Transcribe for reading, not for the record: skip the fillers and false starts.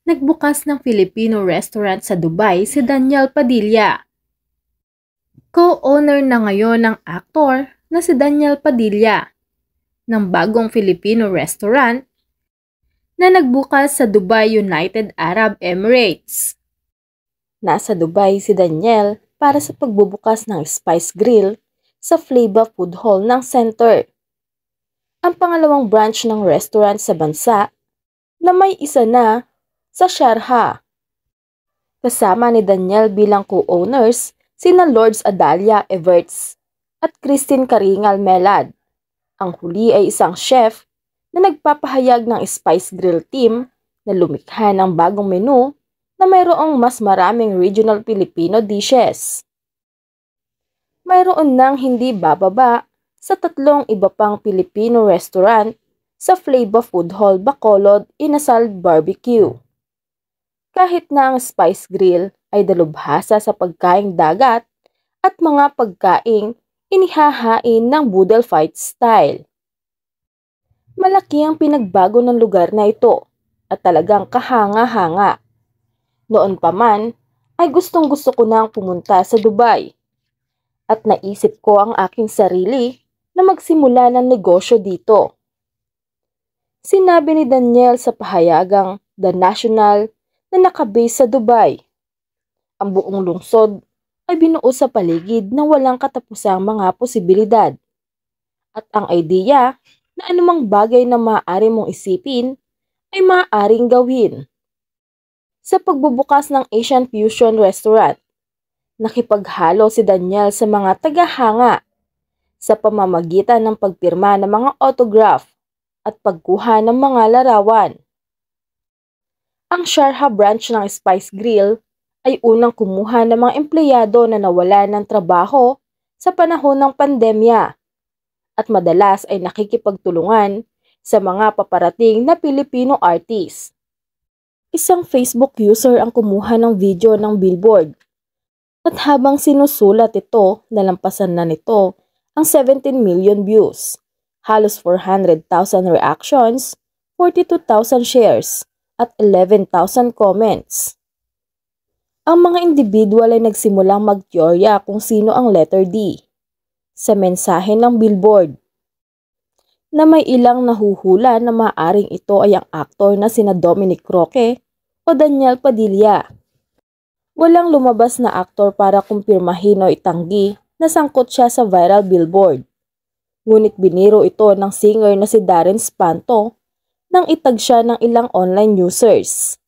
Nagbukas ng Filipino restaurant sa Dubai si Daniel Padilla. Co-owner na ngayon ng aktor na si Daniel Padilla ng bagong Filipino restaurant na nagbukas sa Dubai, United Arab Emirates. Nasa Dubai si Daniel para sa pagbubukas ng Spice Grill sa Flava Food Hall ng Center. Ang pangalawang branch ng restaurant sa bansa na may isa na sa Sharjah. Kasama ni Daniel bilang co-owners sina Lourdes Adalia Everts at Christine Karingal Melad. Ang huli ay isang chef na nagpapahayag ng Spice Grill team na lumikha ng bagong menu na mayroong mas maraming regional Filipino dishes. Mayroon nang hindi bababa sa 3 iba pang Filipino restaurant sa Flava Food Hall, Bacolod, Inasal Barbecue. Kahit na ang Spice Grill ay dalubhasa sa pagkaing dagat at mga pagkaing inihahain ng Boodle Fight style. Malaki ang pinagbago ng lugar na ito at talagang kahanga-hanga. Noon pa man ay gustong-gusto ko nang pumunta sa Dubai at naisip ko ang aking sarili na magsimula ng negosyo dito. Sinabi ni Daniel sa pahayagang The National na nakabase sa Dubai. Ang buong lungsod ay binuo sa paligid ng walang katapusang mga posibilidad. At ang idea na anumang bagay na maaari mong isipin ay maaaring gawin. Sa pagbubukas ng Asian Fusion Restaurant, nakipaghalo si Daniel sa mga tagahanga sa pamamagitan ng pagpirma ng mga autograph at pagkuha ng mga larawan. Ang Sharjah branch ng Spice Grill ay unang kumuha ng mga empleyado na nawalan ng trabaho sa panahon ng pandemya at madalas ay nakikipagtulungan sa mga paparating na Pilipino artist. Isang Facebook user ang kumuha ng video ng billboard at habang sinusulat ito, nalampasan na nito ang 17 million views, halos 400,000 reactions, 42,000 shares, at 11,000 comments. Ang mga individual ay nagsimulang magteorya kung sino ang letter D sa mensahe ng billboard, na may ilang nahuhula na maaaring ito ay ang aktor na sina Dominic Roque o Daniel Padilla. Walang lumabas na aktor para kumpirmahin o itanggi na sangkot siya sa viral billboard. Ngunit biniro ito ng singer na si Darren Espanto nang itag siya ng ilang online users.